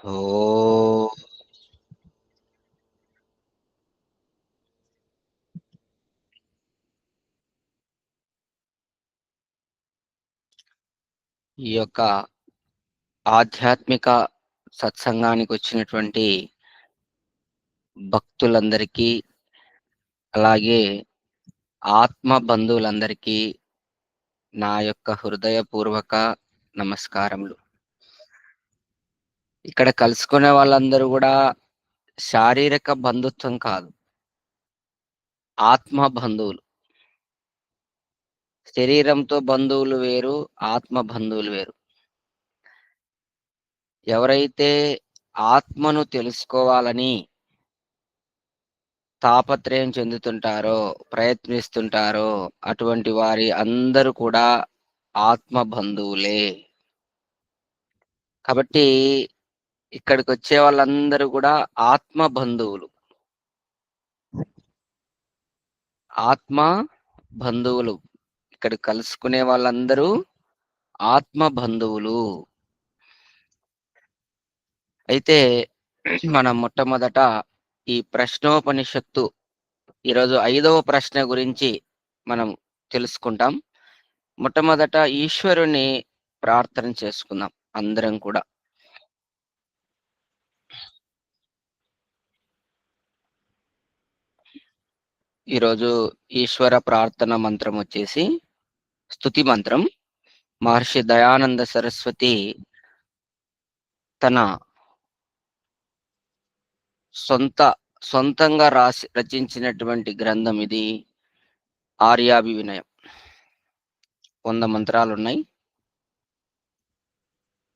ఓహ్! ఈ యొక్క ఆధ్యాత్మిక సత్సంగానికొచ్చినటువంటి భక్తులందరికీ, అలాగే ఆత్మ బంధువులందరికీ నా యొక్క హృదయపూర్వక నమస్కారములు. ఇక్కడ కలుసుకునే వాళ్ళందరూ గూడా శారీరక బంధుత్వం కాదు. ఆత్మ బంధువులు. శరీరంతో బంధువులు వేరు, ఆత్మ బంధువులు వేరు. ఎవరైతే ఆత్మను తెలుసుకోవాలని తాపత్రయం చెందుతుంటారో, ప్రయత్నిస్తుంటారో, అటువంటి వారి అందరూ కూడా ఆత్మ బంధువులే. కాబట్టి ఇక్కడికొచ్చే వాళ్ళందరూ గూడా ఆత్మ బంధువులు. ఆత్మ బంధువులు. ఇక్కడ కలుసుకునే వాళ్ళందరూ ఆత్మ బంధువులు. అయితే మనం మొట్టమొదట ఈ ప్రశ్నోపనిషత్తు ఈరోజు 5వ ప్రశ్న గురించి మనం తెలుసుకుంటాం. మొట్టమొదట ఈశ్వరుని ప్రార్థన చేసుకుందాం అందరం కూడా. ఈరోజు ఈశ్వర ప్రార్థన మంత్రం వచ్చేసి స్తుతి మంత్రం. మహర్షి దయానంద సరస్వతి తన సొంతంగా రచించినటువంటి గ్రంథం ఇది. ఆర్యాభివినయం. 100 మంత్రాలున్నాయి.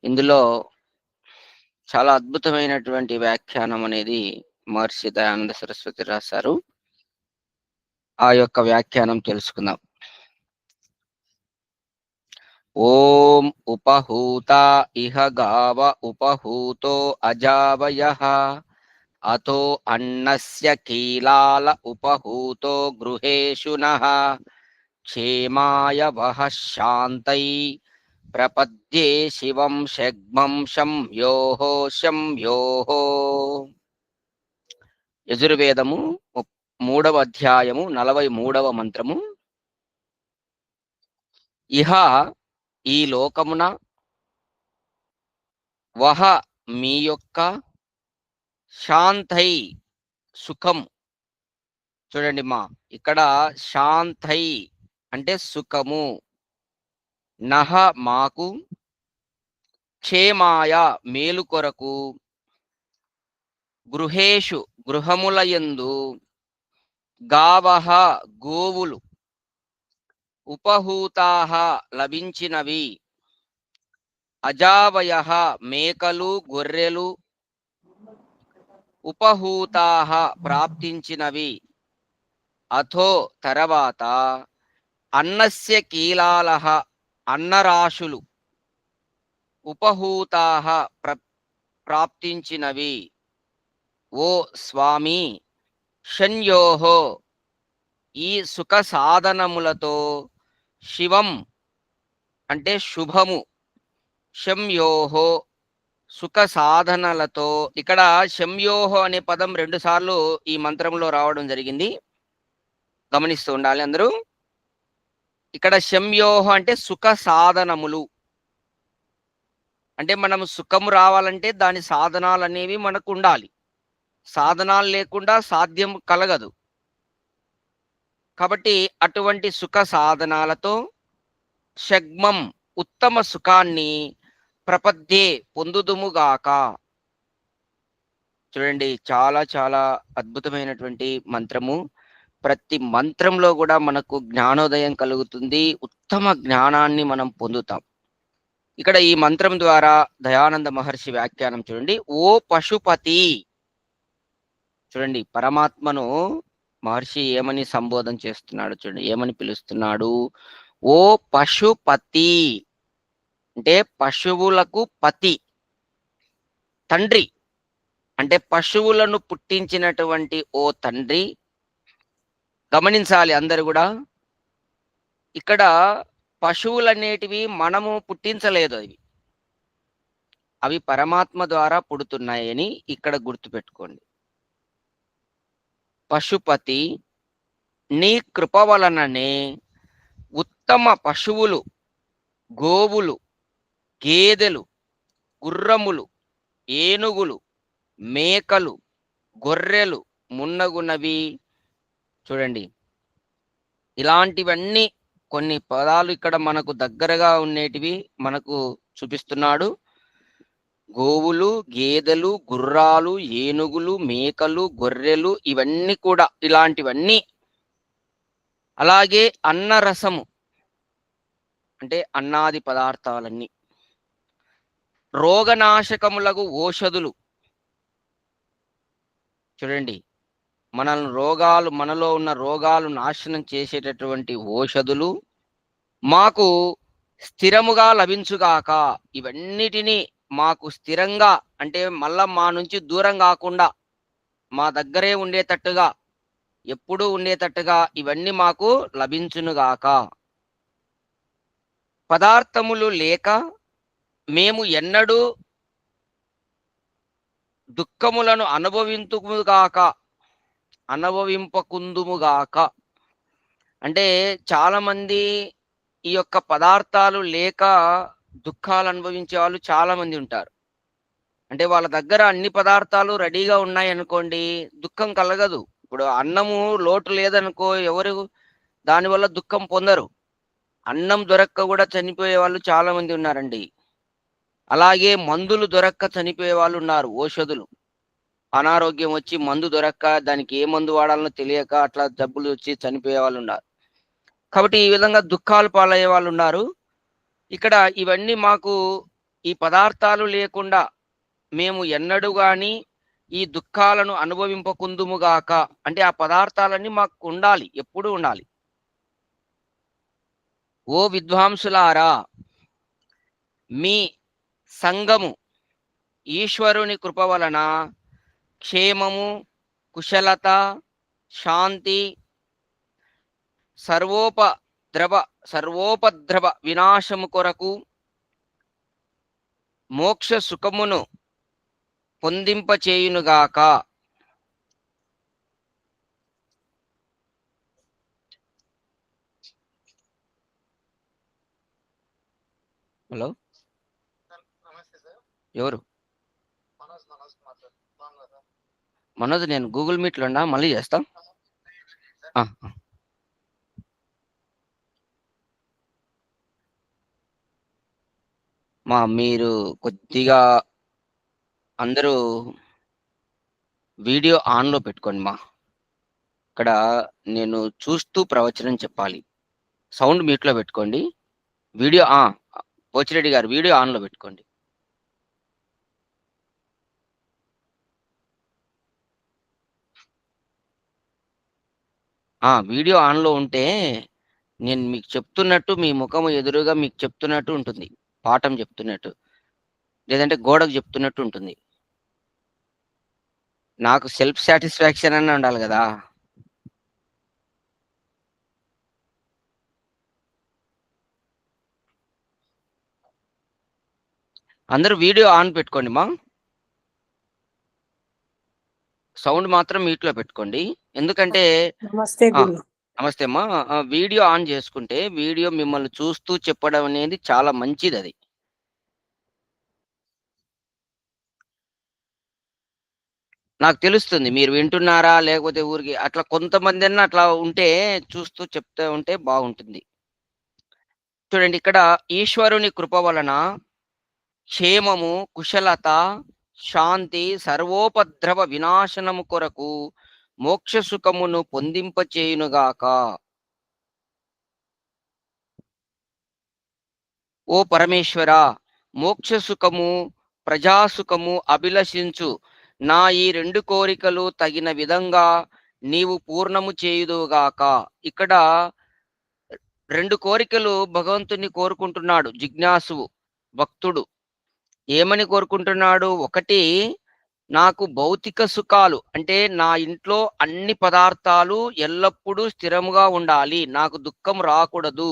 ఇందులో చాలా అద్భుతమైనటువంటి వ్యాఖ్యానం అనేది మహర్షి దయానంద సరస్వతి రాశారు. ఆ యొక్క వ్యాఖ్యానం తెలుసుకుందాం. ఓం ఉపహూత ఇహ గావ ఉపహూతో అజావయః అతో అన్నస్య కీలాల ఉపహూతో గృహేషునః క్షేమాయ వః శాంతై ప్రపద్యే శివం షగ్మం శంయోః. యజుర్వేదము 3వ అధ్యాయము 43వ మంత్రము. ఇహ ఈ లోకమున వహ మీ యొక్క శాంతై సుఖం. చూడండి ఇక్కడ శాంతై అంటే సుఖము. నహ మాకు, క్షేమాయ మేలు కొరకు, గృహేషు గృహములయందు, గావః గోవులు, ఉపహూతాః లభించినవి, అజావయః మేకలు గొర్రెలు, ఉపహూతాః ప్రాప్తించినవి, అథో తర్వాత, అన్నస్య కీలాలః అన్నరాశులు, ఉపహూతాః ప్రాప్తించినవి. ఓ స్వామి, శన్యోః ఈ సుఖ సాధనములతో, శివం అంటే శుభము, శంయోః సుఖ సాధనలతో. ఇక్కడ శంయోః అనే పదం 2 సార్లు ఈ మంత్రంలో రావడం జరిగింది. గమనిస్తూ ఉండాలి అందరూ. ఇక్కడ శంయోః అంటే సుఖ సాధనములు. అంటే మనం సుఖము రావాలంటే దాని సాధనాలు అనేవి మనకు ఉండాలి. సాధనాలు లేకుండా సాధ్యం కలగదు. కాబట్టి అటువంటి సుఖ సాధనాలతో షగ్మం ఉత్తమ సుఖాన్ని ప్రపద్యే పొందుదుముగాక. చూడండి, చాలా చాలా అద్భుతమైనటువంటి మంత్రము. ప్రతి మంత్రంలో కూడా మనకు జ్ఞానోదయం కలుగుతుంది. ఉత్తమ జ్ఞానాన్ని మనం పొందుతాం. ఇక్కడ ఈ మంత్రం ద్వారా దయానంద మహర్షి వ్యాఖ్యానం చూడండి. ఓ పశుపతి. చూడండి, పరమాత్మను మహర్షి ఏమని సంబోధన చేస్తున్నాడు చూడండి, ఏమని పిలుస్తున్నాడు. ఓ పశుపతి అంటే పశువులకు పతి, తండ్రి. అంటే పశువులను పుట్టించినటువంటి ఓ తండ్రి. గమనించాలి అందరు కూడా. ఇక్కడ పశువులనేటివి మనము పుట్టించలేదు. అవి అవి పరమాత్మ ద్వారా పుడుతున్నాయని ఇక్కడ గుర్తుపెట్టుకోండి. పశుపతి, నీ కృప వలననే ఉత్తమ పశువులు, గోవులు, గేదెలు, గుర్రములు, ఏనుగులు, మేకలు, గొర్రెలు మున్నగునవి. చూడండి, ఇలాంటివన్నీ కొన్ని పదాలు ఇక్కడ మనకు దగ్గరగా ఉండేటివి మనకు చూపిస్తున్నాడు. గోవులు, గేదెలు, గుర్రాలు, ఏనుగులు, మేకలు, గొర్రెలు, ఇవన్నీ కూడా ఇలాంటివన్నీ. అలాగే అన్నరసము అంటే అన్నాది పదార్థాలన్నీ. రోగనాశకములకు ఓషధులు. చూడండి, మనలో ఉన్న రోగాలు నాశనం చేసేటటువంటి ఓషధులు మాకు స్థిరముగా లభించుగాక. ఇవన్నిటినీ మాకు స్థిరంగా అంటే మళ్ళా మా నుంచి దూరం కాకుండా మా దగ్గరే ఉండేటట్టుగా, ఎప్పుడూ ఉండేటట్టుగా ఇవన్నీ మాకు లభించునుగాక. పదార్థములు లేక మేము ఎన్నడూ దుఃఖములను అనుభవింపకుందుముగాక. అంటే చాలా మంది ఈ యొక్క పదార్థాలు లేక దుఃఖాలు అనుభవించే వాళ్ళు చాలా మంది ఉంటారు. అంటే వాళ్ళ దగ్గర అన్ని పదార్థాలు రెడీగా ఉన్నాయి అనుకోండి, దుఃఖం కలగదు. ఇప్పుడు అన్నము లోటు లేదనుకో, ఎవరు దానివల్ల దుఃఖం పొందరు. అన్నం దొరక్క కూడా చనిపోయే వాళ్ళు చాలా మంది ఉన్నారండి. అలాగే మందులు దొరక్క చనిపోయే వాళ్ళు ఉన్నారు. ఓషధులు, అనారోగ్యం వచ్చి మందు దొరక్క దానికి ఏ మందు వాడాలనో తెలియక అట్లా జబ్బులు వచ్చి చనిపోయే వాళ్ళు ఉన్నారు. కాబట్టి ఈ విధంగా దుఃఖాలు పాలయ్యే వాళ్ళు ఉన్నారు. ఇక్కడ ఇవన్నీ మాకు ఈ పదార్థాలు లేకుండా మేము ఎన్నడూ గాని ఈ దుఃఖాలను అనుభవింపకుందుముగాక. అంటే ఆ పదార్థాలన్నీ మాకు ఉండాలి, ఎప్పుడూ ఉండాలి. ఓ విద్వాంసులారా, మీ సంఘము ఈశ్వరుని కృప వలన క్షేమము, కుశలత, శాంతి, సర్వోపద్రవ వినాశము కొరకు మోక్ష సుఖమును పొందింపచేయునుగాక. హలో, ఎవరు? మనోజ్, నేను గూగుల్ మీట్లో ఉన్నా, మళ్ళీ చేస్తా. మీరు కొద్దిగా అందరూ వీడియో ఆన్లో పెట్టుకోండి. ఇక్కడ నేను చూస్తూ ప్రవచనం చెప్పాలి. సౌండ్ మ్యూట్లో పెట్టుకోండి. వీడియో పోచిరెడ్డి గారు వీడియో ఆన్లో పెట్టుకోండి. వీడియో ఆన్లో ఉంటే నేను మీకు చెప్తున్నట్టు, మీ ముఖం ఎదురుగా మీకు చెప్తున్నట్టు ఉంటుంది, పాఠం చెప్తున్నట్టు, లేదంటే గోడకు చెప్తున్నట్టు ఉంటుంది. నాకు సెల్ఫ్ సాటిస్ఫాక్షన్ అని ఉండాలి కదా. అందరూ వీడియో ఆన్ పెట్టుకోండి. సౌండ్ మాత్రం మ్యూట్లో పెట్టుకోండి. ఎందుకంటే నమస్తే అమ్మా, వీడియో ఆన్ చేసుకుంటే వీడియో మిమ్మల్ని చూస్తూ చెప్పడం అనేది చాలా మంచిది. అది నాకు తెలుస్తుంది మీరు వింటున్నారా లేకపోతే ఊరికి అట్లా కొంతమంది అన్న అట్లా ఉంటే చూస్తూ చెప్తూ ఉంటే బాగుంటుంది. చూడండి, ఇక్కడ ఈశ్వరుని కృప వలన క్షేమము, కుశలత, శాంతి, సర్వోపద్రవ వినాశనము కొరకు మోక్ష సుఖమును పొందింపచేయునుగాక. ఓ పరమేశ్వర, మోక్ష సుఖము, ప్రజాసుఖము అభిలషించు నా ఈ 2 కోరికలు తగిన విధంగా నీవు పూర్ణము చేయుదుగాక. ఇక్కడ 2 కోరికలు భగవంతుని కోరుకుంటున్నాడు జిజ్ఞాసువు, భక్తుడు. ఏమని కోరుకుంటున్నాడు? ఒకటి, నాకు భౌతిక సుఖాలు అంటే నా ఇంట్లో అన్ని పదార్థాలు ఎల్లప్పుడూ స్థిరముగా ఉండాలి, నాకు దుఃఖం రాకూడదు.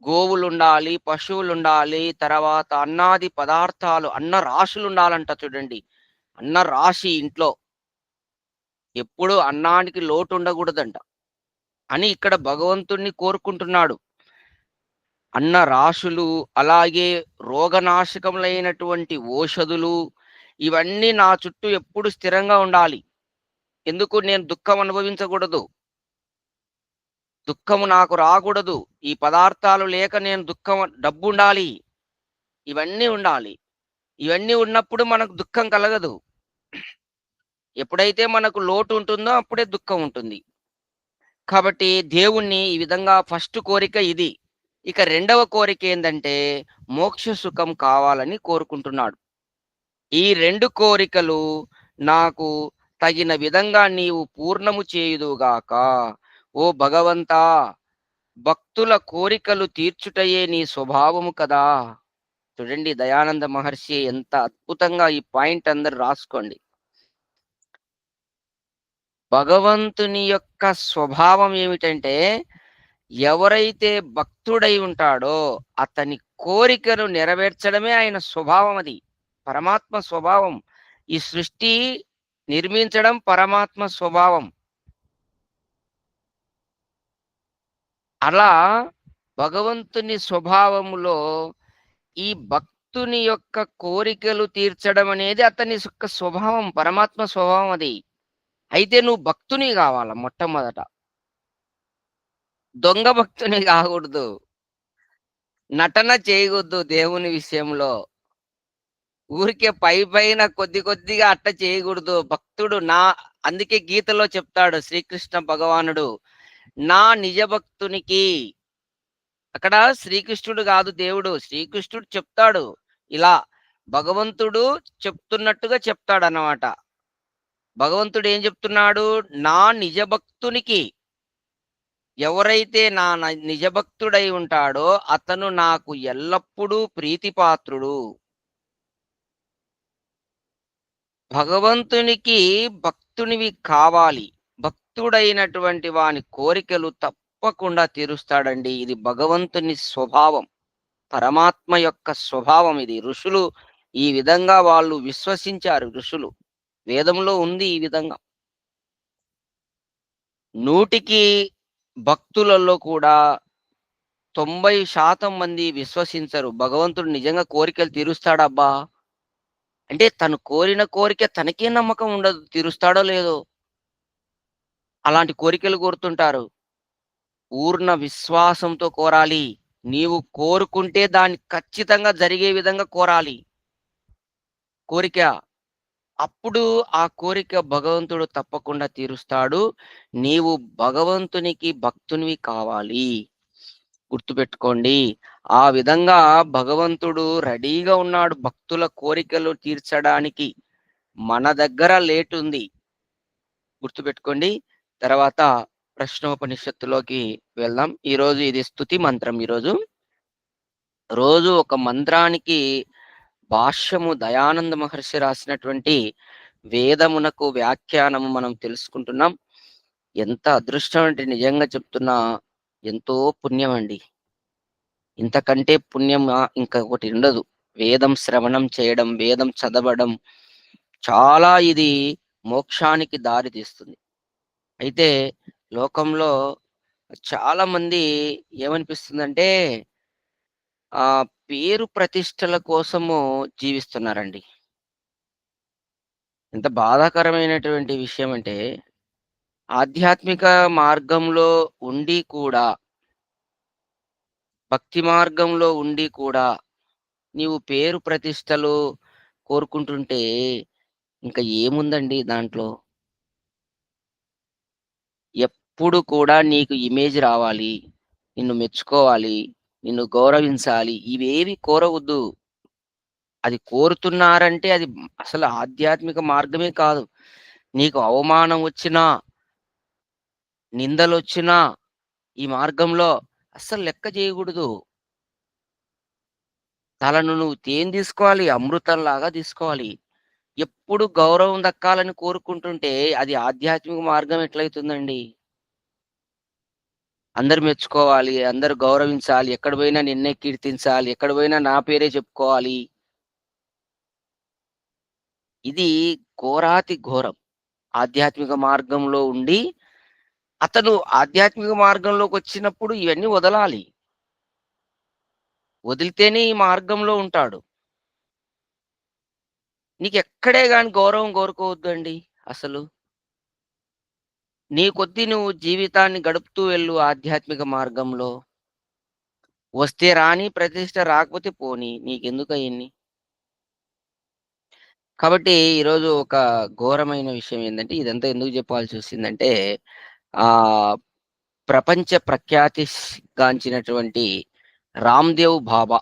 గోవులుండాలి, పశువులుండాలి, తర్వాత అన్నాది పదార్థాలు, అన్న రాశులుండాలంట చూడండి. అన్న రాశి ఇంట్లో. ఎప్పుడు అన్నానికి లోటుండకూడదంట అని ఇక్కడ భగవంతుడిని కోరుకుంటున్నాడు. అన్న రాశులు, అలాగే రోగనాశకములైనటువంటి ఓషధులు, ఇవన్నీ నా చుట్టూ ఎప్పుడు స్థిరంగా ఉండాలి. ఎందుకు నేను దుఃఖం అనుభవించకూడదు. దుఃఖము నాకు రాకూడదు. ఈ పదార్థాలు లేక నేను డబ్బుండాలి. ఇవన్నీ ఉండాలి. ఇవన్నీ ఉన్నప్పుడు మనకు దుఃఖం కలగదు. ఎప్పుడైతే మనకు లోటు ఉంటుందో అప్పుడే దుఃఖం ఉంటుంది. కాబట్టి దేవుణ్ణి ఈ విధంగా ఫస్ట్ కోరిక ఇది. ఇక రెండవ కోరిక ఏందంటే మోక్ష సుఖం కావాలని కోరుకుంటున్నాడు. ఈ 2 కోరికలు నాకు తగిన విధంగా నీవు పూర్ణము చేయుదువుగాక. ఓ భగవంతా! భక్తుల కోరికలు తీర్చుటయే నీ స్వభావము కదా! చూడండి దయానంద మహర్షి ఎంత అద్భుతంగా ఈ పాయింట్ అందరూ రాసుకోండి. భగవంతుని యొక్క స్వభావం ఏమిటంటే, ఎవరైతే భక్తుడై ఉంటాడో అతని కోరికను నెరవేర్చడమే ఆయన స్వభావం అది. పరమాత్మ స్వభావం. ఈ సృష్టి నిర్మించడం పరమాత్మ స్వభావం. అలా భగవంతుని స్వభావములో ఈ భక్తుని యొక్క కోరికలు తీర్చడం అనేది అతని యొక్క స్వభావం, పరమాత్మ స్వభావం అది. అయితే నువ్వు భక్తుని కావాల మొట్టమొదట. దొంగ భక్తుని కాకూడదు. నటన చేయకూడదు దేవుని విషయంలో. ఊరికే పైన కొద్ది కొద్దిగా అట్ట చేయకూడదు. భక్తుడు అందుకే గీతలో చెప్తాడు శ్రీకృష్ణ భగవానుడు, నా నిజ భక్తునికి. అక్కడ శ్రీకృష్ణుడు కాదు దేవుడు. శ్రీకృష్ణుడు చెప్తాడు ఇలా. భగవంతుడు చెప్తున్నట్టుగా చెప్తాడన్నమాట. భగవంతుడు ఏం చెప్తున్నాడు? నా నిజ భక్తునికి, ఎవరైతే నిజ భక్తుడై ఉంటాడో అతను నాకు ఎల్లప్పుడూ ప్రీతిపాత్రుడు. భగవంతునికి భక్తునివి కావాలి. భక్తుడైనటువంటి వాని కోరికలు తప్పకుండా తీరుస్తాడండి. ఇది భగవంతుని స్వభావం, పరమాత్మ యొక్క స్వభావం ఇది. ఋషులు ఈ విధంగా వాళ్ళు విశ్వసించారు. ఋషులు వేదంలో ఉంది ఈ విధంగా. 100కి భక్తులలో కూడా 90% మంది విశ్వసించరు. భగవంతుడు నిజంగా కోరికలు తీరుస్తాడబ్బా అంటే, తను కోరిన కోరిక తనకే నమ్మకం ఉండదు తీరుస్తాడో లేదో. అలాంటి కోరికలు కోరుతుంటారు. పూర్ణ విశ్వాసంతో కోరాలి. నీవు కోరుకుంటే దాన్ని ఖచ్చితంగా జరిగే విధంగా కోరాలి కోరిక. అప్పుడు ఆ కోరిక భగవంతుడు తప్పకుండా తీరుస్తాడు. నీవు భగవంతునికి భక్తునివి కావాలి. గుర్తుపెట్టుకోండి. ఆ విధంగా భగవంతుడు రెడీగా ఉన్నాడు భక్తుల కోరికలు తీర్చడానికి. మన దగ్గర లేట్ ఉంది. గుర్తుపెట్టుకోండి. తర్వాత ప్రశ్నోపనిషత్తులోకి వెళ్దాం. ఈరోజు ఇది స్తుతి మంత్రం. రోజు ఒక మంత్రానికి భాష్యము దయానంద మహర్షి రాసినటువంటి వేదమునకు వ్యాఖ్యానము మనం తెలుసుకుంటున్నాం. ఎంత అదృష్టం అంటే నిజంగా చెప్తున్నా, ఎంతో పుణ్యం అండి. ఇంతకంటే పుణ్యం ఇంకొకటి ఉండదు. వేదం శ్రవణం చేయడం, వేదం చదవడం చాలా ఇది మోక్షానికి దారి తీస్తుంది. అయితే లోకంలో చాలా మంది ఏమనిపిస్తుందంటే పేరు ప్రతిష్టల కోసము జీవిస్తున్నారండి. ఎంత బాధాకరమైనటువంటి విషయం అంటే, ఆధ్యాత్మిక మార్గంలో ఉండి కూడా, భక్తి మార్గంలో ఉండి కూడా నీవు పేరు ప్రతిష్టలు కోరుకుంటుంటే ఇంకా ఏముందండి దాంట్లో? ఎప్పుడు కూడా నీకు ఇమేజ్ రావాలి, నిన్ను మెచ్చుకోవాలి, నిన్ను గౌరవించాలి, ఇవేవి కోరవద్దు. అది కోరుతున్నారంటే అది అసలు ఆధ్యాత్మిక మార్గమే కాదు. నీకు అవమానం వచ్చినా, నిందలొచ్చినా ఈ మార్గంలో అస్సలు లెక్క చేయకూడదు. తలను నువ్వు తేనె తీసుకోవాలి, అమృతంలాగా తీసుకోవాలి. ఎప్పుడు గౌరవం దక్కాలని కోరుకుంటుంటే అది ఆధ్యాత్మిక మార్గం ఎట్లయితుందండి? అందరూ మెచ్చుకోవాలి, అందరూ గౌరవించాలి, ఎక్కడ పోయినా నిన్నే కీర్తించాలి, ఎక్కడ పోయినా నా పేరే చెప్పుకోవాలి. ఇది ఘోరాతి ఘోరం. ఆధ్యాత్మిక మార్గంలో ఉండి, అతను ఆధ్యాత్మిక మార్గంలోకొచ్చినప్పుడు ఇవన్నీ వదలాలి. వదిలితేనే ఈ మార్గంలో ఉంటాడు. నీకెక్కడే గాని గౌరవం కోరుకోవద్దండి అసలు. నీ కొద్దీ నువ్వు జీవితాన్ని గడుపుతూ వెళ్ళు ఆధ్యాత్మిక మార్గంలో. వస్తే రాని ప్రతిష్ట, రాకపోతే పోనీ. నీకెందుకయన్నీ? కాబట్టి ఈరోజు ఒక ఘోరమైన విషయం ఏందంటే, ఇదంతా ఎందుకు చెప్పాల్సొచ్చిందంటే, ఆహ్, ప్రపంచ ప్రఖ్యాతి గాంచినటువంటి 'రామ్‌దేవ్ బాబా'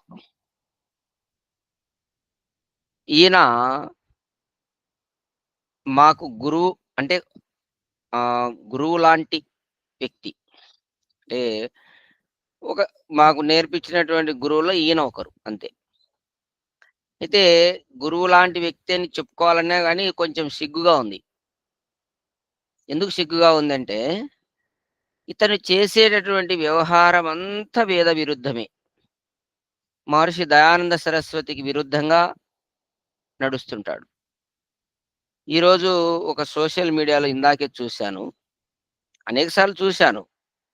ఈయన మాకు గురువు, అంటే గురువు లాంటి వ్యక్తి. అంటే ఒక మాకు నేర్పించినటువంటి గురువులో ఈయన ఒకరు అంతే. అయితే గురువు లాంటి వ్యక్తి అని చెప్పుకోవాలన్నా గాని కొంచెం సిగ్గుగా ఉంది. ఎందుకు సిగ్గుగా ఉందంటే, ఇతను చేసేటటువంటి వ్యవహారం అంతా వేద విరుద్ధమే. మహర్షి దయానంద సరస్వతికి విరుద్ధంగా నడుస్తుంటాడు. ఈరోజు ఒక సోషల్ మీడియాలో ఇందాకే చూశాను. అనేక సార్లు చూశాను.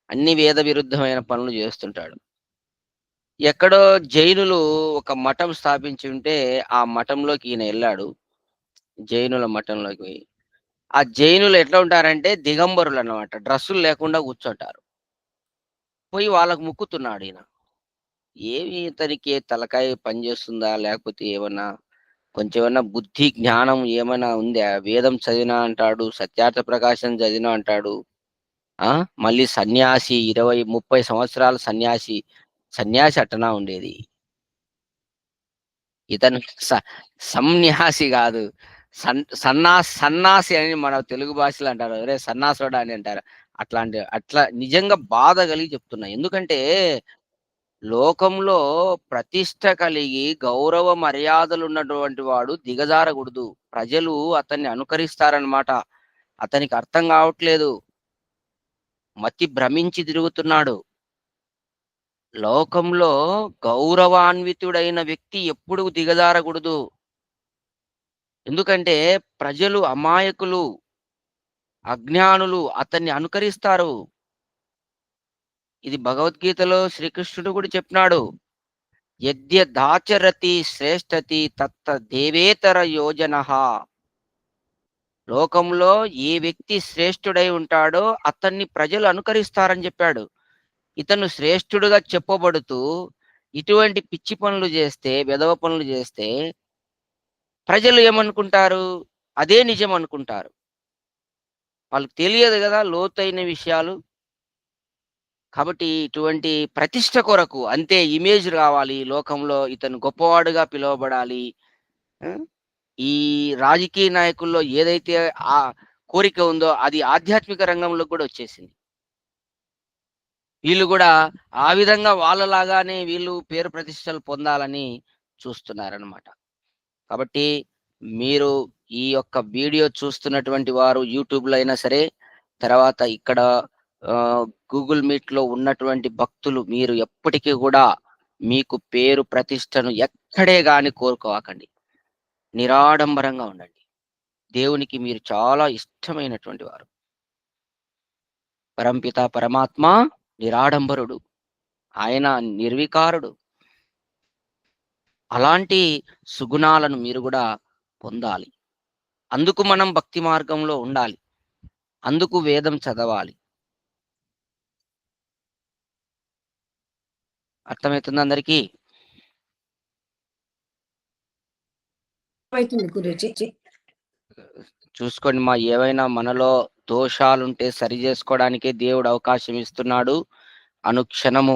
అన్ని వేద విరుద్ధమైన పనులు చేస్తుంటాడు. ఎక్కడో జైనులు ఒక మఠం స్థాపించి ఉంటే, ఆ మఠంలోకి ఈయన ఎళ్ళాడు. జైనుల మఠంలోకి. ఆ జైనులు ఎట్లా ఉంటారంటే దిగంబరులన్నమాట. డ్రెస్సులు లేకుండా కూర్చుంటారు. పోయి వాళ్ళకి మొక్కుతున్నాడీయన. ఏమి ఇతనికి తలకాయ పనిచేస్తుందా? లేకపోతే కొంచెం ఏమన్నా బుద్ధి, జ్ఞానం ఏమైనా ఉందా? వేదం చదివినా అంటాడు, సత్యార్థ ప్రకాశం చదివినా అంటాడు. ఆ! మళ్ళీ సన్యాసి 20, 30 సంవత్సరాల సన్యాసి. సన్యాసి అట్టనా ఉండేది. ఇతను సన్యాసి గాదు. సన్నాసి అని మన తెలుగు భాషలో అంటారు. "ఒరేయ్ సన్నాసోడా" అని అంటారు. అట్లా నిజంగా బాధ కలిగి చెప్తున్నా. ఎందుకంటే లోకంలో ప్రతిష్ట కలిగి గౌరవ మర్యాదలున్నటువంటి వాడు దిగజారకూడదు. ప్రజలు అతన్ని అనుకరిస్తారనమాట. అతనికి అర్థం కావట్లేదు. మతి భ్రమించి తిరుగుతున్నాడు. లోకంలో గౌరవాన్వితుడైన వ్యక్తి ఎప్పుడు దిగజారకూడదు. ఎందుకంటే ప్రజలు అమాయకులు, అజ్ఞానులు అతన్ని అనుకరిస్తారు. ఇది భగవద్గీతలో శ్రీకృష్ణుడు కూడా చెప్పినాడు. యద్యదాచరతి శ్రేష్ఠతి తత్త దేవేతర యోజనః. లోకంలో ఏ వ్యక్తి శ్రేష్ఠుడై ఉంటాడో అతన్ని ప్రజలు అనుకరిస్తారని చెప్పాడు. ఇతను శ్రేష్ఠుడుగా చెప్పబడుతూ ఇటువంటి పిచ్చి పనులు చేస్తే, వెధవ పనులు చేస్తే ప్రజలు ఏమనుకుంటారు? అదే నిజం అనుకుంటారు. వాళ్ళకి తెలియదు గదా లోతైన విషయాలు. కాబట్టి ఇటువంటి ప్రతిష్ట కొరకు అంతే, ఇమేజ్ రావాలి లోకంలో, ఇతను గొప్పవాడుగా పిలువబడాలి. ఆ! ఈ రాజకీయ నాయకుల్లో ఏదైతే ఆ కోరిక ఉందో అది ఆధ్యాత్మిక రంగంలోకి కూడా వచ్చేసింది. వీళ్ళు గూడా ఆ విధంగా వాళ్ళలాగానే వీళ్ళు పేరు ప్రతిష్టలు పొందాలని చూస్తున్నారనమాట. కాబట్టి మీరు ఈ యొక్క వీడియో చూస్తున్నటువంటి వారు యూట్యూబ్‌లో అయినా సరే, తర్వాత ఇక్కడ ఆహ్, గూగుల్ మీట్‌లో ఉన్నటువంటి భక్తులు, మీరు ఎప్పటికి గూడా మీకు పేరు ప్రతిష్టను ఎక్కడే గాని కోరుకోకండి. నిరాడంబరంగా ఉండండి. దేవునికి మీరు చాలా ఇష్టమైనటువంటి వారు. పరంపిత పరమాత్మ నిరాడంబరుడు. ఆయన నిర్వికారుడు. అలాంటి సుగుణాలను మీరు గూడా పొందాలి. అందుకు మనం భక్తి మార్గంలో ఉండాలి. అందుకు వేదం చదవాలి. అర్థమైతుందా అందరికీ? అయితుంది గురూజీ. చూసుకోండి ఏవైనా మనలో దోషాలుంటే సరిజేసుకోవడానికే దేవుడు అవకాశం ఇస్తున్నాడు. అనుక్షణము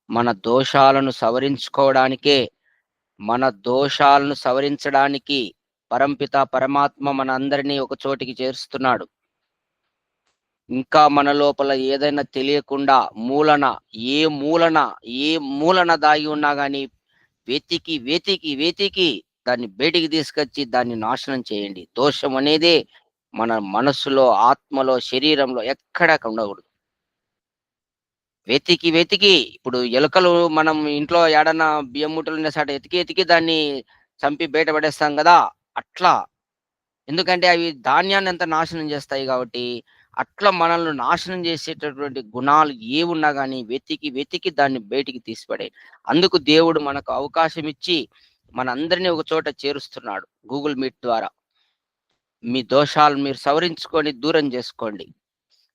మన దోషాలను సవరించుకోవడానికే, మన దోషాలను సవరించడానికి పరంపిత పరమాత్మ మనందరినీ ఒక చోటికి చేరుస్తున్నాడు. ఇంకా మన లోపల ఏదైనా తెలియకుండా ఏ మూలన, ఏ మూలన దాగి ఉన్నా గాని వెతికి దాన్ని బయటికి తీసుకొచ్చి దాన్ని నాశనం చేయండి. దోషం అనేదే మన మనస్సులో, ఆత్మలో, శరీరంలో ఎక్కడ ఉండకూడదు. వెతికి, వెతికి ఇప్పుడు ఎలుకలు మనం ఇంట్లో ఏడన్నా బియ్యం మూటలున్న సాట ఎతికి, ఎతికి దాన్ని చంపి బయట పడేస్తాం గదా! అట్లా. ఎందుకంటే అవి ధాన్యాన్ని ఎంత నాశనం చేస్తాయి గాబట్టి, అట్లా మనల్ని నాశనం చేసేటటువంటి గుణాలు ఏవున్నా గాని వెతికి, వెతికి దాన్ని బయటికి తీసిపడేయి. అందుకు దేవుడు మనకు అవకాశం ఇచ్చి, మనందరిని ఒక చోట చేరుస్తున్నాడు. గూగుల్ మీట్ ద్వారా. మీ దోషాలు మీరు సవరించుకొని దూరం జేసుకోండి.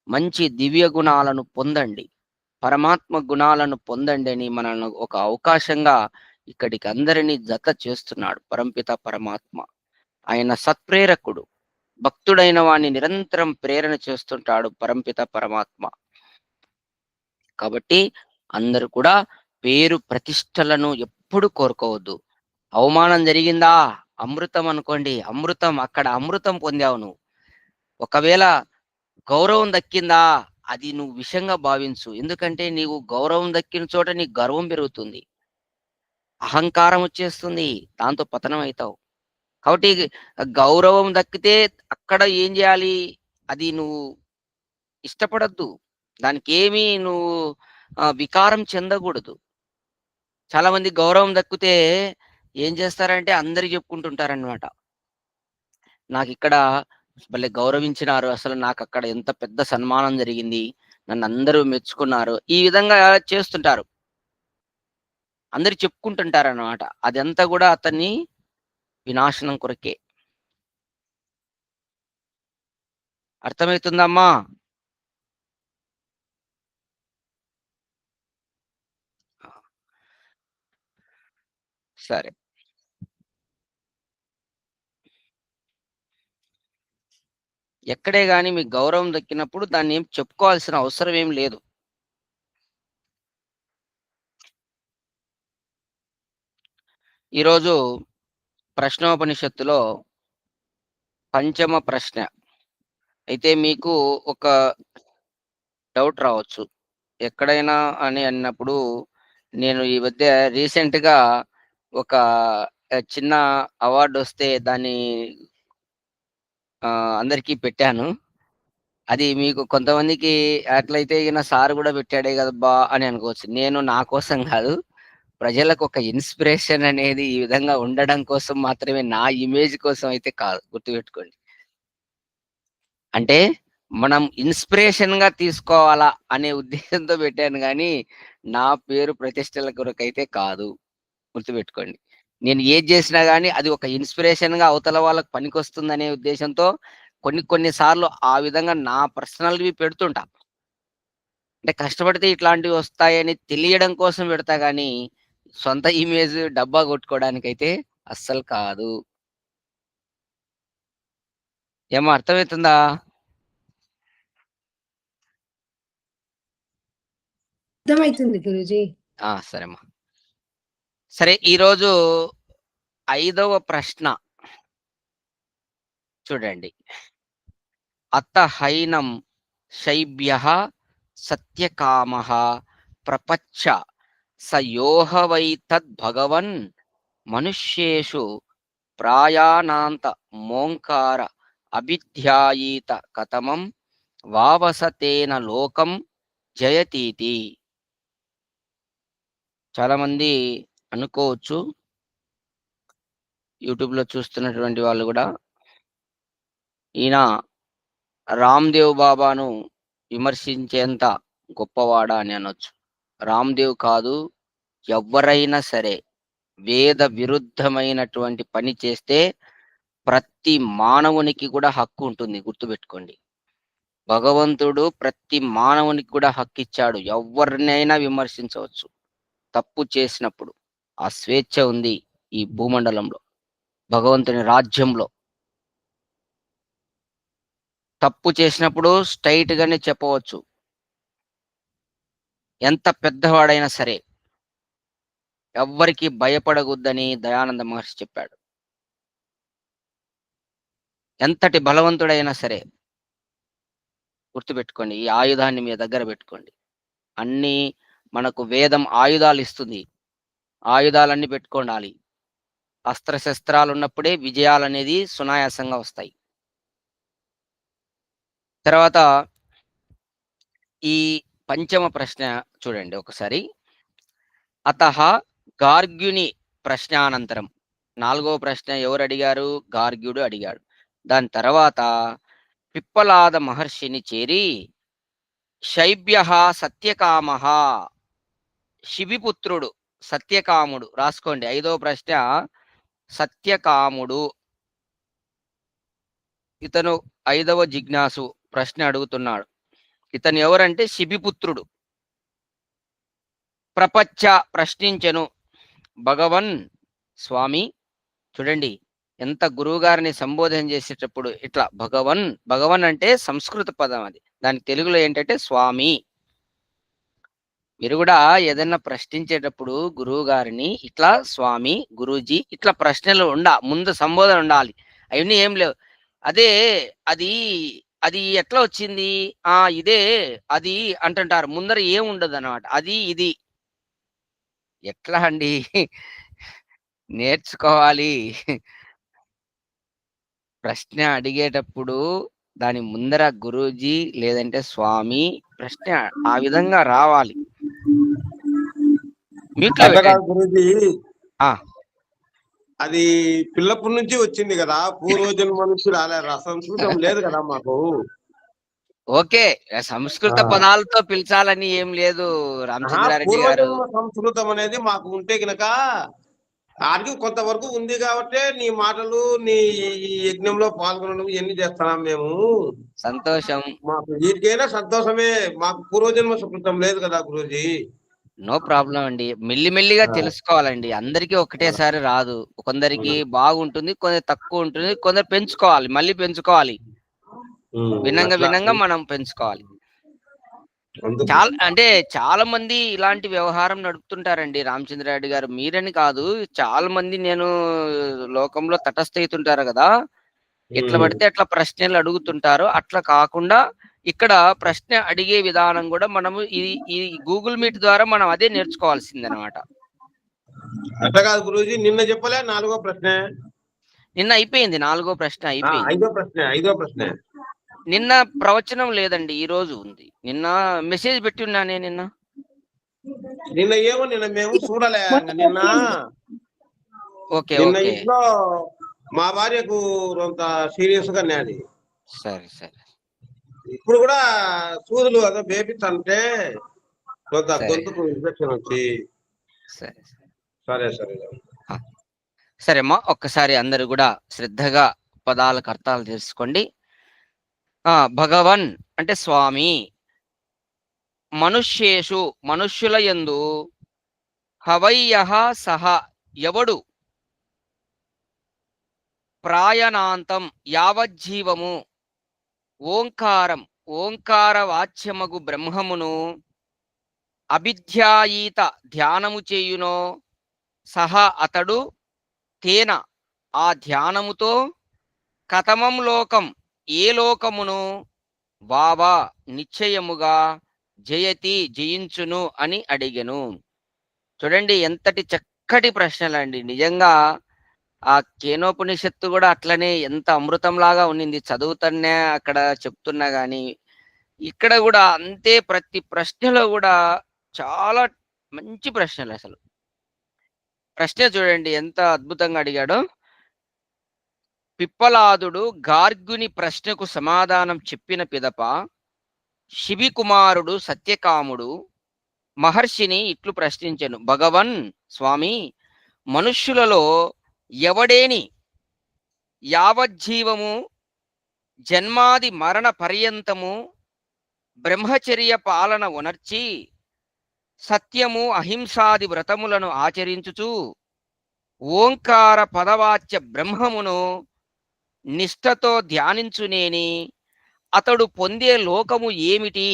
మంచి దివ్య గుణాలను పొందండి. పరమాత్మ గుణాలను పొందండి అని మనల్ని ఒక అవకాశంగా ఇక్కడికి అందరినీ జత చేస్తున్నాడు పరంపిత పరమాత్మ. ఆయన సత్ప్రేరకుడు. భక్తుడైన వాణ్ణి నిరంతరం ప్రేరణ చేస్తుంటాడు పరంపిత పరమాత్మ. కాబట్టి అందరూ కూడా పేరు ప్రతిష్టలను ఎప్పుడు కోరుకోవద్దు. అవమానం జరిగిందా? అమృతం అనుకోండి. అమృతం అక్కడ అమృతం పొందావు నువ్వు. ఒకవేళ గౌరవం దక్కిందా? అది నువ్వు విషంగా భావించు. ఎందుకంటే నీవు గౌరవం దక్కిన చోట నీకు గర్వం పెరుగుతుంది. అహంకారం వచ్చేస్తుంది. దాంతో పతనం అయితావు. కాబట్టి గౌరవం దక్కితే అక్కడ ఏం జేయాలి? అది నువ్వు ఇష్టపడొద్దు. దానికేమి నువ్వు వికారం చెందగూడదు. చాలా మంది గౌరవం దక్కితే ఏం చేస్తారంటే అందరికి చెప్పుకుంటుంటారనమాట. నాకిక్కడ భలే గౌరవించినారు. అసలు నాకక్కడ ఎంత పెద్ద సన్మానం జరిగింది. నన్నందరూ మెచ్చుకున్నారు. ఈ విధంగా చేస్తుంటారు. అందరూ చెప్పుకుంటుంటారనమాట. అదంతా గూడా అతన్ని వినాశనం కొరకే. అర్థమైతుందమ్మా? ఆ! సరే. ఎక్కడే గాని మీకు గౌరవం దక్కినప్పుడు దాన్నేం చెప్పుకోవాల్సిన అవసరం ఏం లేదు. ఈరోజు ప్రశ్నోపనిషత్తులో పంచమ ప్రశ్న. అయితే మీకు ఒక డౌట్ రావచ్చు. ఎక్కడైనా అని అన్నప్పుడు నేను ఈ మధ్య రీసెంట్‌గా ఒక చిన్న అవార్డొస్తే దాన్ని అందరికీ పెట్టాను. అది మీకు కొంతమందికి అట్లయితే ఈయన సార్ గూడా పెట్టాడే గదబ్బా! అని అనుకోవచ్చు. నేను నా కోసం గాదు. ప్రజలకు ఒక ఇన్‌స్పిరేషన్ అనేది ఈ విధంగా ఉండడం కోసం మాత్రమే, నా ఇమేజ్ కోసం అయితే కాదు. గుర్తుపెట్టుకోండి. అంటే మనం ఇన్‌స్పిరేషన్‌గా తీసుకోవాలా అనే ఉద్దేశంతో పెట్టాను గానీ, నా పేరు ప్రతిష్టల కొరకైతే కాదు. గుర్తుపెట్టుకోండి. నేను ఏది జేసినా గాని అది ఒక ఇన్‌స్పిరేషన్‌గా అవతల వాళ్ళకి పనికొస్తుందనే ఉద్దేశంతో కొన్ని కొన్ని సార్లు ఆ విధంగా నా పర్సనల్‌వి పెడుతుంటా. అంటే కష్టపడితే ఇట్లాంటివొస్తాయని తెలియడం కోసం పెడతా గానీ, సొంత ఇమేజ్ డబ్బా కొట్టుకోవడానికైతే అస్సలు కాదు. ఏమ్మా అర్థమైతుందా? అర్థమైతుంది గురూజీ. సరేమ్మా. సరే ఈరోజు ఐదవ ప్రశ్న చూడండి. అత హైనం శైభ్యః సత్యకామః ప్రపచ్చ స యోహ వై తద్భగవన్ మనుష్యేషు ప్రాయానాంత మోంకార అభిధ్యాయీత కతమం వావసతేన లోకం జయతీతి. చాలామంది అనుకోవచ్చు, యూట్యూబ్‌లో చూస్తున్నటువంటి వాళ్ళు గూడా, ఈయన రామ్‌దేవ్ బాబాను విమర్శించేంత గొప్పవాడా అని అనొచ్చు. రామ్‌దేవ్ కాదు, ఎవ్వరైనా సరే వేద విరుద్ధమైనటువంటి పని చేస్తే ప్రతి మానవునికి కూడా హక్కు ఉంటుంది. గుర్తుపెట్టుకోండి. భగవంతుడు ప్రతి మానవునికి కూడా హక్కిచ్చాడు. ఎవ్వరినైనా విమర్శించవచ్చు తప్పు చేసినప్పుడు. ఆ స్వేచ్ఛ ఉంది ఈ భూమండలంలో. భగవంతుని రాజ్యంలో. తప్పు చేసినప్పుడు స్ట్రెయిట్‌గానే చెప్పవచ్చు. ఎంత పెద్దవాడైనా సరే. ఎవ్వరికీ భయపడగొద్దని దయానంద మహర్షి చెప్పాడు. ఎంతటి బలవంతుడైనా సరే. గుర్తుపెట్టుకోండి. ఈ ఆయుధాన్ని మీ దగ్గర పెట్టుకోండి. అన్నీ మనకు వేదం ఆయుధాలిస్తుంది. ఆయుధాలన్నీ పెట్టుకోండాలి. అస్త్రశస్త్రాలున్నప్పుడే విజయాలనేది సునాయాసంగా వస్తాయి. తర్వాత ఈ పంచమ ప్రశ్న చూడండి ఒకసారి. అతః గార్గ్యుని ప్రశ్నానంతరం 4వ ప్రశ్న ఎవరు అడిగారు? గార్గ్యుడు అడిగాడు. దాని తర్వాత పిప్పలాద మహర్షిని చేరి శైబ్యః సత్యకామః, శిబిపుత్రుడు సత్యకాముడు, రాసుకోండి 5వ ప్రశ్న సత్యకాముడు. ఇతను 5వ జిజ్ఞాసు ప్రశ్న అడుగుతున్నాడు. ఇతను ఎవరంటే శిబిపుత్రుడు. ప్రపంచ ప్రశ్నించెను భగవన్ స్వామి. చూడండి ఎంత గురువు గారిని సంబోధన చేసేటప్పుడు ఇట్లా భగవన్. భగవన్ అంటే సంస్కృత పదం, అది దానికి తెలుగులో ఏంటంటే స్వామి. మీరు కూడా ఏదైనా ప్రశ్నించేటప్పుడు గురువు గారిని ఇట్లా స్వామి, గురూజీ ఇట్లా ప్రశ్నలు ముందు సంబోధన ఉండాలి. అవన్నీ ఏం లేవు. అదే అది అది ఎట్లా వచ్చింది, ఇదే అది అంటుంటారు. ముందర ఏం ఉండదు అన్నమాట. అది ఇది ఎట్లా అండి? నేర్చుకోవాలి. ప్రశ్న అడిగేటప్పుడు దాని ముందర గురూజీ లేదంటే స్వామి ప్రశ్న ఆ విధంగా రావాలి. మీట్లో అట్లా కాదు పెట్టండి. గురూజీ, ఆ, అది పిల్లప్పటి నుంచి వచ్చింది కదా, పూర్వజన్మ నుంచి రాలేరా, సంస్కృతం లేదు కదా మాకు. ఓకే, సంస్కృత ఆ. పదాలతో పిలిచాలని ఏం లేదు రామచంద్రారెడ్డి గారు. పూర్వజన్మ సంస్కృతం అనేది మాకు ఉంటే గనక ఆడికి కొంతవరకు ఉంది కాబట్టి నీ మాటలు, నీ ఈ యజ్ఞంలో పాల్గొనడం ఇవన్నీ చేస్తున్నాం మేము. సంతోషం. మాకు వీటికైనా సంతోషమే. మాకు పూర్వజన్మ సుకృతం లేదు కదా గురూజీ. నో ప్రాబ్లం అండి. మెల్లిమెల్లిగా ఆ. తెలుసుకోవాలండి. అందరికీ ఒకటేసారి రాదు. కొందరికి బాగుంటుంది, కొందరు తక్కువ ఉంటుంది, కొందరు పెంచుకోవాలి, మళ్ళీ పెంచుకోవాలి. వినంగా అట్లా. వినంగా మనం పెంచుకోవాలి. అందుకు. చాలా మంది ఇలాంటి వ్యవహారం నడుపుతుంటారండి రామచంద్రారెడ్డి గారు. మీరని కాదు, చాలా మంది నేను లోకంలో తటస్థయితుంటారు కదా, ఎట్లా పడితే అట్లా ప్రశ్నలు అడుగుతుంటారు. అట్లా కాకుండా ఇక్కడ ప్రశ్న అడిగే విధానం కూడా మనము ఈ గూగుల్ మీట్ ద్వారా మనం అదే నేర్చుకోవాల్సిందనమాట. అట్లా కాదు గురూజీ, నిన్న చెప్పలే 4వ ప్రశ్న. నిన్న అయిపోయింది, 4వ ప్రశ్న అయిపోయింది. 5వ ప్రశ్న. నిన్న ప్రవచనం లేదండి, ఈ రోజు ఉంది. నిన్న మెసేజ్ పెట్టి ఉన్నానే నిన్న నిన్న మేము చూడలే. నిన్న ఓకే నిన్న ఓకే, ఇంట్లో మా భార్యకు కొంత సీరియస్ గా నేది. సరే సరే ఇప్పుడు కూడా సూదులు అదో బేపిస్తుంటే కొంత సరే. గొంతుకు ఇన్ఫెక్షన్ వచ్చి. సరే సరే సరే. సరే అమ్మా, ఒక్కసారి అందరూ కూడా శ్రద్ధగా పదాలకు అర్థాలు తెలుసుకోండి. భగవన్ అంటే స్వామి. మనుష్యేషు మనుష్యుల యందు హవయ్యః సహ ఎవడు ప్రాయణాంతం యావజ్జీవము ఓంకారం ఓంకార వాచ్యమగు బ్రహ్మమును అభిధ్యాయీత ధ్యానము చేయునో సహ అతడు తేన ఆ ధ్యానముతో కతమం లోకం ఏ లోకమును వావా నిశ్చయముగా జయతి జయించును అని అడిగెను. చూడండి ఎంతటి చక్కటి ప్రశ్నలండి. నిజంగా ఆ కేనోపనిషత్తు కూడా అట్లనే ఎంత అమృతంలాగా ఉన్నింది. చదువుతూనే అక్కడ చెప్తున్నా గాని ఇక్కడ కూడా అంతే. ప్రతి ప్రశ్నలో కూడా చాలా మంచి ప్రశ్నలు. అసలు ప్రశ్న చూడండి ఎంత అద్భుతంగా అడిగాడో. పిప్పలాదుడు గార్గ్యుని ప్రశ్నకు సమాధానం చెప్పిన పిదప శిబికుమారుడు సత్యకాముడు మహర్షిని ఇట్లు ప్రశ్నించెను. భగవన్ స్వామి, మనుష్యులలో ఎవడేని యావజ్జీవము జన్మాది మరణ పర్యంతము బ్రహ్మచర్య పాలన ఉనర్చి సత్యము అహింసాది వ్రతములను ఆచరించుచు ఓంకార పదవాచ్య బ్రహ్మమును నిష్ఠతో ధ్యానించునేని అతడు పొందే లోకము ఏమిటి,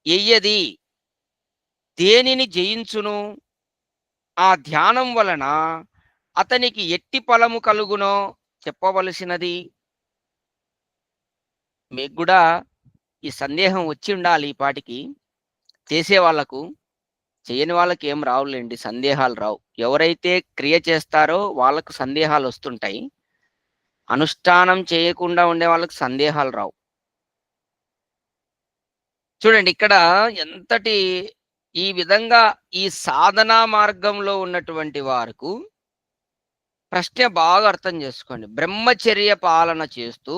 ఎయ్యది, దేనిని జయించును, ఆ ధ్యానం వలన అతనికి ఎట్టి ఫలము కలుగునో చెప్పవలసినది. మీకు కూడా ఈ సందేహం వచ్చి ఉండాలి ఈ పాటికి. చేసే వాళ్ళకు, చేయని వాళ్ళకి ఏం రావులేండి, సందేహాలు రావు. ఎవరైతే క్రియ చేస్తారో వాళ్ళకు సందేహాలు వస్తుంటాయి. అనుష్ఠానం చేయకుండా ఉండే వాళ్ళకి సందేహాలు రావు. చూడండి ఇక్కడ ఎంతటి ఈ విధంగా ఈ సాధనా మార్గంలో ఉన్నటువంటి వారికి ప్రశ్న బాగా అర్థం చేసుకోండి. బ్రహ్మచర్య పాలన చేస్తూ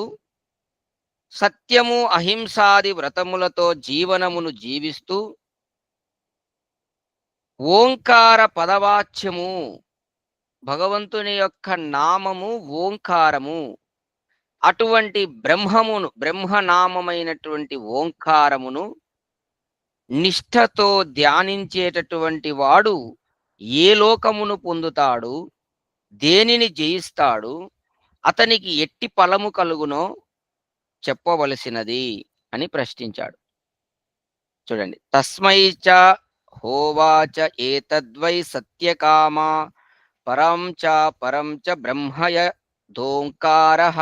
సత్యము అహింసాది వ్రతములతో జీవనమును జీవిస్తూ ఓంకార పదవాచ్యము భగవంతుని యొక్క నామము ఓంకారము, అటువంటి బ్రహ్మనామమైనటువంటి ఓంకారమును నిష్ఠతో ధ్యానించేటటువంటి వాడు ఏ లోకమును పొందుతాడు, దేనిని జయిస్తాడు, అతనికి ఎట్టి ఫలము కలుగునో చెప్పవలసినది అని ప్రశ్నించాడు. చూడండి, తస్మై చ హోవాచ ఏతద్వై సత్యకామా పరం చ బ్రహ్మయ దోంకారః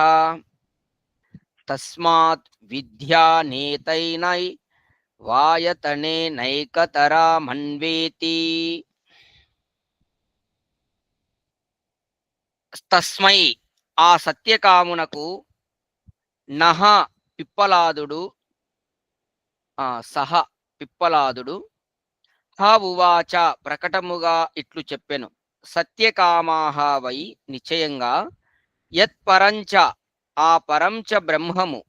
తస్మాత్ విద్యానేతైనై వాయతనే నైకతరామన్వేతి. తస్మై ఆ సత్యకామునకు నహ పిప్పలాదుడు సహ పిప్పలాదుడు హ ఉవాచ ప్రకటముగా ఇట్లు చెప్పెను. సత్యకామాహ వై నిశ్చయంగా యత్ పరంచ ఆ పరంచ బ్రహ్మము,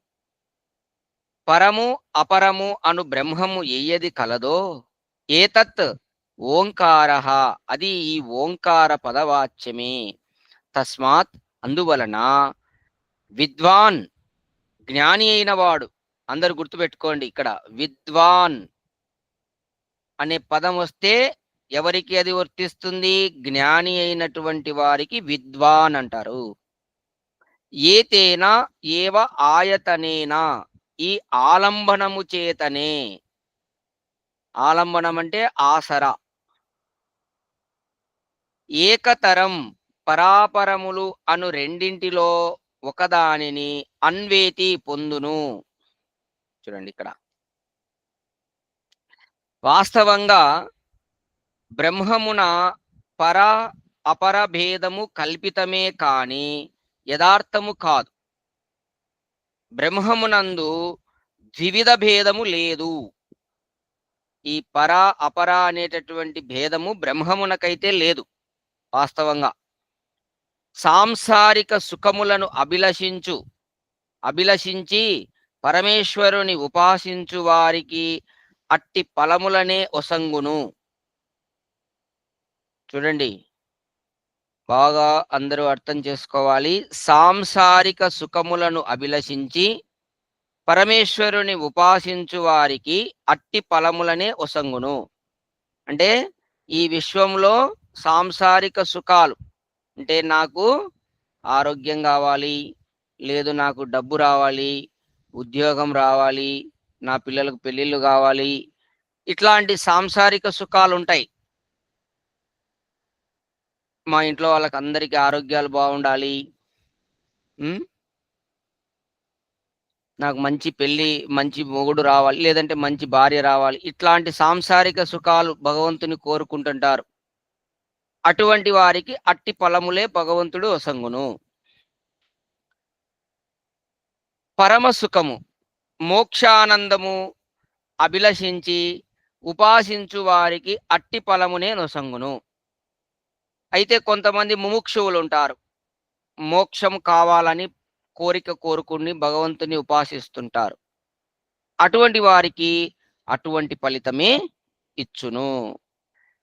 పరము అపరము అను బ్రహ్మము ఏయది కలదో ఏతత్ ఓంకారః అది ఈ ఓంకార పదవాచ్యమే. తస్మాత్ అందువలన విద్వాన్ జ్ఞాని అయిన వాడు, అందరు గుర్తుపెట్టుకోండి, ఇక్కడ విద్వాన్ అనే పదం వస్తే ఎవరికి అది వర్తిస్తుంది? జ్ఞాని అయినటువంటి వారికి విద్వాన్ అంటారు. ఏతేనా ఏవ ఆయతనేనా ఈ ఆలంబనము చేతనే, ఆలంబనం అంటే ఆసరా, ఏకతరం పరాపరములు అను రెండింటిలో ఒకదానిని అన్వేతి పొందును. చూడండి, ఇక్కడ వాస్తవంగా బ్రహ్మమున పర అపర భేదము కల్పితమే కాని యథార్థము కాదు. బ్రహ్మమునందు ద్వివిధ భేదము లేదు. ఈ పర అపర అనేటటువంటి భేదము బ్రహ్మమునకైతే లేదు. వాస్తవంగా సాంసారిక సుఖములను అభిలషించి పరమేశ్వరుని ఉపాసించు వారికి అట్టి ఫలములనే ఒసంగును. చూడండి, బాగా అందరూ అర్థం చేసుకోవాలి. సాంసారిక సుఖములను అభిలషించి పరమేశ్వరుని ఉపాసించు వారికి అట్టి ఫలములనే ఒసంగును. అంటే ఈ విశ్వంలో సాంసారిక సుఖాలు అంటే నాకు ఆరోగ్యం కావాలి, లేదు నాకు డబ్బు రావాలి, ఉద్యోగం రావాలి, నా పిల్లలకు పెళ్ళిళ్ళు కావాలి, ఇట్లాంటి సాంసారిక సుఖాలు ఉంటాయి. మా ఇంట్లో వాళ్ళకి అందరికీ ఆరోగ్యాలు బాగుండాలి, నాకు మంచి పెళ్ళి, మంచి మొగుడు రావాలి, లేదంటే మంచి భార్య రావాలి, ఇట్లాంటి సాంసారిక సుఖాలు భగవంతుని కోరుకుంటుంటారు. అటువంటి వారికి అట్టి ఫలములే భగవంతుడు ఒసంగును. పరమ సుఖము మోక్షానందము అభిలషించి ఉపాసించు వారికి అట్టి ఫలమునే నొసంగును. అయితే కొంతమంది ముముక్షువులు ఉంటారు, మోక్షం కావాలని కోరుకుని భగవంతుని ఉపాసిస్తుంటారు. అటువంటి వారికి అటువంటి ఫలితమే ఇచ్చును.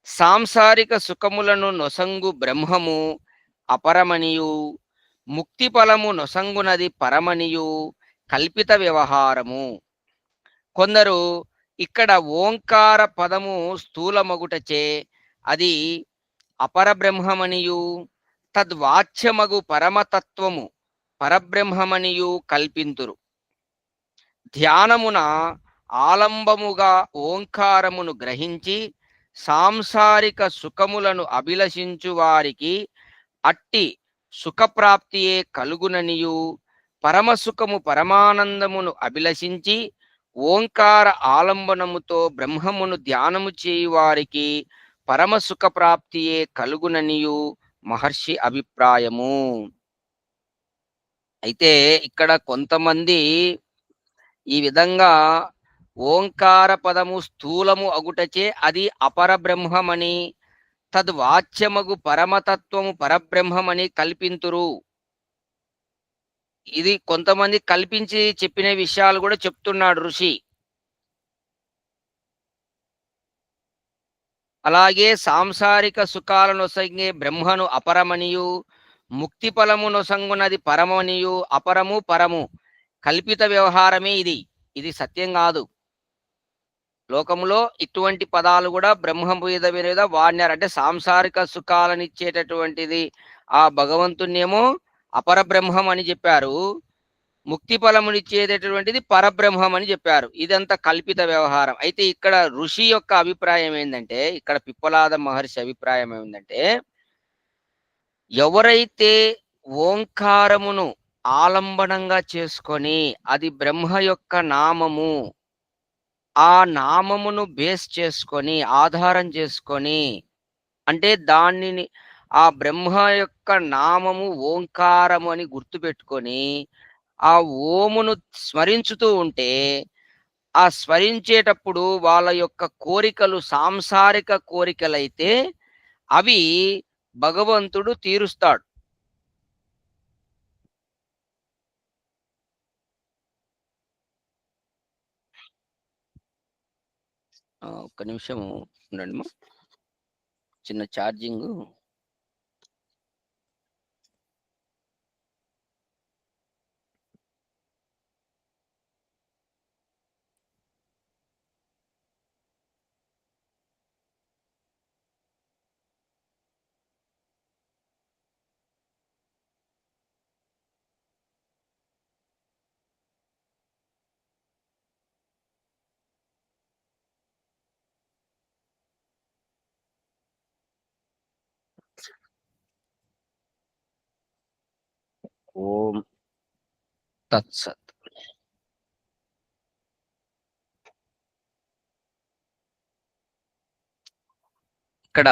సాంసారిక సుఖములను నొసంగు బ్రహ్మము అపరమనియు, ముక్తి ఫలము నొసంగునది పరమనియు కల్పిత వ్యవహారము. కొందరు ఇక్కడ ఓంకార పదము స్థూలమగుటచే అది అపరబ్రహ్మమనియు, తద్వాచ్యమగు పరమతత్వము పరబ్రహ్మమనియు కల్పింతురు. ధ్యానమున ఆలంబముగా ఓంకారమును గ్రహించి సాంసారిక సుఖములను అభిలషించు వారికి అట్టి సుఖప్రాప్తియే కలుగుననియు, పరమసుఖము పరమానందమును అభిలషించి ఓంకార ఆలంబనముతో బ్రహ్మమును ధ్యానము చేయు వారికి పరమసుఖ ప్రాప్తియే కలుగుననియు మహర్షి అభిప్రాయము. అయితే ఇక్కడ కొంతమంది ఈ విధంగా ఓంకార పదము స్థూలము అగుటచే అది అపరబ్రహ్మమని, తద్వాచ్యమగు పరమతత్వము పరబ్రహ్మమని కల్పింతురు. ఇది కొంతమంది కల్పించి చెప్పిన విషయాలు కూడా చెప్తున్నాడు ఋషి. అలాగే సాంసారిక సుఖాలనొసంగే బ్రహ్మను అపరమనియు, ముక్తి ఫలము నొసంగునది పరమనియు, అపరము పరము కల్పిత వ్యవహారమే ఇది. ఇది సత్యం కాదు. లోకములో ఇటువంటి పదాలు కూడా బ్రహ్మ మీద వాడినారు. అంటే సాంసారిక సుఖాలనిచ్చేటటువంటిది ఆ భగవంతుణ్ణేమో అపర బ్రహ్మం అని చెప్పారు, ముక్తి ఫలమునిచ్చేటటువంటిది పరబ్రహ్మం అని చెప్పారు. ఇదంతా కల్పిత వ్యవహారం. అయితే ఇక్కడ ఋషి యొక్క అభిప్రాయం ఏంటంటే, ఇక్కడ పిప్పలాద మహర్షి అభిప్రాయం ఏంటంటే, ఎవరైతే ఓంకారమును ఆలంబనంగా చేసుకొని అది బ్రహ్మ యొక్క నామము, ఆ నామమును బేస్ చేసుకొని ఆధారం చేసుకొని, అంటే దానిని ఆ బ్రహ్మ యొక్క నామము ఓంకారము అని గుర్తుపెట్టుకొని ఆ ఓమును స్మరించుతూ ఉంటే, ఆ స్మరించేటప్పుడు వాళ్ళ యొక్క కోరికలు సాంసారిక కోరికలైతే అవి భగవంతుడు తీరుస్తాడు. ఒక్క నిమిషం ఉండండి, చిన్న ఛార్జింగ్. ఓం తత్సత్. ఇక్కడ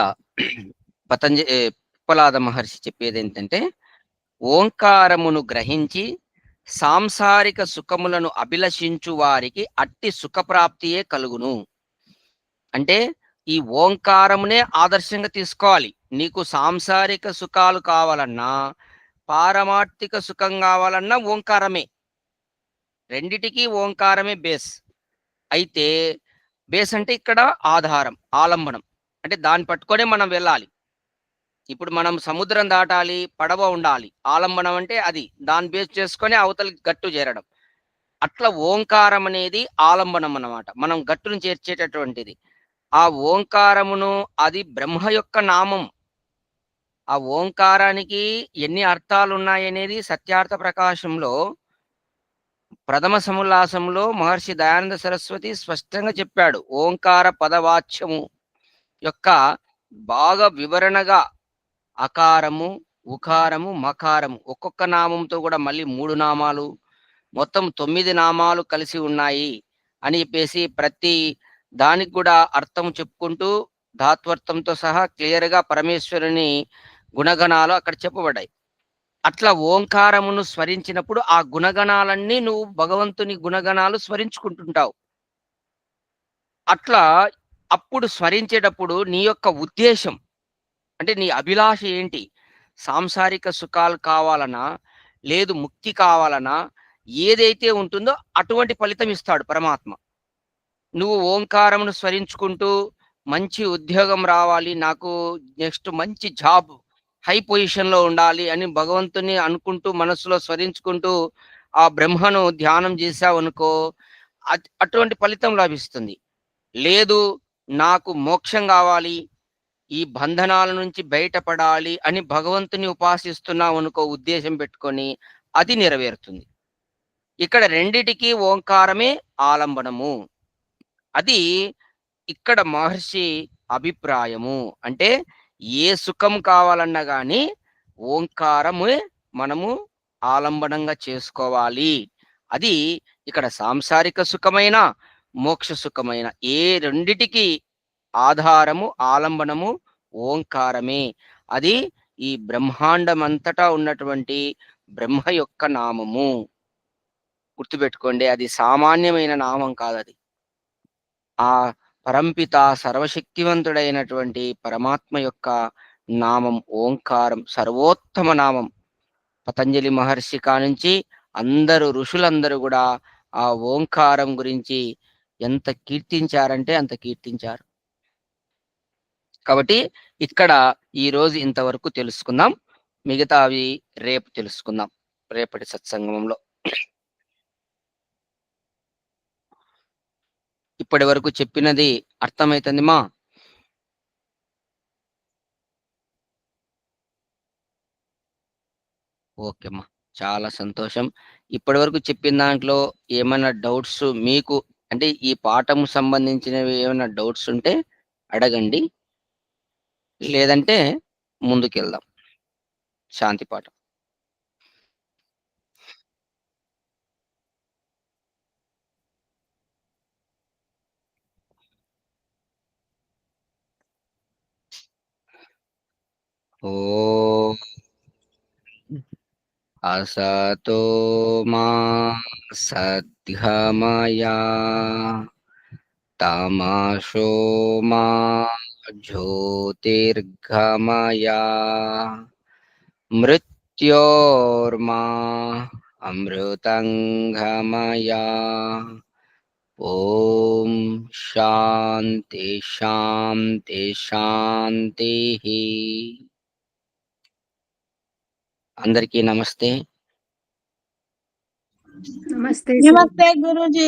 పిప్పలాద మహర్షి చెప్పేది ఏంటంటే, ఓంకారమును గ్రహించి సాంసారిక సుఖములను అభిలషించు వారికి అట్టి సుఖప్రాప్తియే కలుగును. అంటే ఈ ఓంకారమునే ఆదర్శంగా తీసుకోవాలి. నీకు సాంసారిక సుఖాలు కావాలన్నా, పారమార్థిక సుఖం కావాలన్నా ఓంకారమే. రెండిటికి ఓంకారమే బేస్. అయితే బేస్ అంటే ఇక్కడ ఆధారం, ఆలంబనం. అంటే దాన్ని పట్టుకొనే మనం వెళ్ళాలి. ఇప్పుడు మనం సముద్రం దాటాలి, పడవ ఉండాలి. ఆలంబనం అంటే అది, దాన్ని బేస్ చేసుకొని అవతలి గట్టు చేరడం. అట్లా ఓంకారం అనేది ఆలంబనం అన్నమాట, మనం గట్టును చేర్చేటటువంటిది. ఆ ఓంకారమును అది బ్రహ్మ యొక్క నామం. ఆ ఓంకారానికి ఎన్ని అర్థాలు ఉన్నాయనేది సత్యార్థ ప్రకాశంలో ప్రథమ సముల్లాసంలో మహర్షి దయానంద సరస్వతి స్పష్టంగా చెప్పాడు. ఓంకార పదవాచ్యము యొక్క బాగా వివరణగా అకారము, ఉకారము, మకారము ఒక్కొక్క నామంతో కూడా మళ్ళీ 3 నామాలు, మొత్తం 9 నామాలు కలిసి ఉన్నాయి అని చెప్పేసి ప్రతి దానికి కూడా అర్థం చెప్పుకుంటూ ధాత్వర్థంతో సహా క్లియర్గా పరమేశ్వరుని గుణగణాలు అక్కడ చెప్పబడ్డాయి. అట్లా ఓంకారమును స్మరించినప్పుడు ఆ గుణగణాలన్నీ నువ్వు భగవంతుని గుణగణాలు స్మరించుకుంటుంటావు. అట్లా అప్పుడు స్మరించేటప్పుడు నీ యొక్క ఉద్దేశం అంటే నీ అభిలాష ఏంటి? సాంసారిక సుఖాలు కావాలనా, లేదు ముక్తి కావాలనా, ఏదైతే ఉంటుందో అటువంటి ఫలితం ఇస్తాడు పరమాత్మ. నువ్వు ఓంకారమును స్మరించుకుంటూ మంచి ఉద్యోగం రావాలి, నాకు నెక్స్ట్ మంచి జాబ్, హై పొజిషన్లో ఉండాలి అని భగవంతుని అనుకుంటూ మనసులో స్మరించుకుంటూ ఆ బ్రహ్మను ధ్యానం చేశావనుకో, అటువంటి ఫలితం లభిస్తుంది. లేదు నాకు మోక్షం కావాలి, ఈ బంధనాల నుంచి బయటపడాలి అని భగవంతుని ఉపాసిస్తున్నావు అనుకో, ఉద్దేశం పెట్టుకొని, అది నెరవేరుతుంది. ఇక్కడ రెండిటికి ఓంకారమే ఆలంబనము. అది ఇక్కడ మహర్షి అభిప్రాయము. అంటే ఏ సుఖం కావాలన్నా కానీ ఓంకారమే మనము ఆలంబనంగా చేసుకోవాలి. అది ఇక్కడ సాంసారిక సుఖమైన, మోక్ష సుఖమైన ఏ రెండిటికి ఆధారము, ఆలంబనము ఓంకారమే. అది ఈ బ్రహ్మాండమంతటా ఉన్నటువంటి బ్రహ్మ యొక్క నామము. గుర్తుపెట్టుకోండి, అది సామాన్యమైన నామం కాదు. అది ఆ పరంపిత సర్వశక్తివంతుడైనటువంటి పరమాత్మ యొక్క నామం ఓంకారం సర్వోత్తమ నామం. పతంజలి మహర్షి కానుంచి అందరూ ఋషులందరూ కూడా ఆ ఓంకారం గురించి ఎంత కీర్తించారంటే అంత కీర్తించారు. కాబట్టి ఇక్కడ ఈ రోజు ఇంతవరకు తెలుసుకుందాం. మిగతావి రేపు తెలుసుకుందాం రేపటి సత్సంగంలో. ఇప్పటి వరకు చెప్పినది అర్థమైతుంది మా? ఓకే అమ్మా, చాలా సంతోషం. ఇప్పటి వరకు చెప్పిన దాంట్లో ఏమైనా డౌట్స్ మీకు అంటే ఈ పాఠం సంబంధించినవి ఏమైనా డౌట్స్ ఉంటే అడగండి, లేదంటే ముందుకెళ్దాం శాంతి పాఠం. ఓ అసతో మా సద్గమయా తమసో మా జ్యోతిర్గమయా మృత్యోర్మా అమృతంగమయా. ఓం శాంతి శాంతి శాంతి. అందరికీ నమస్తే. నమస్తే నమస్తే గురూజీ.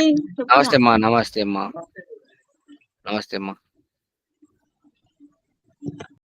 నమస్తే అమ్మా. నమస్తే అమ్మా. నమస్తే అమ్మా.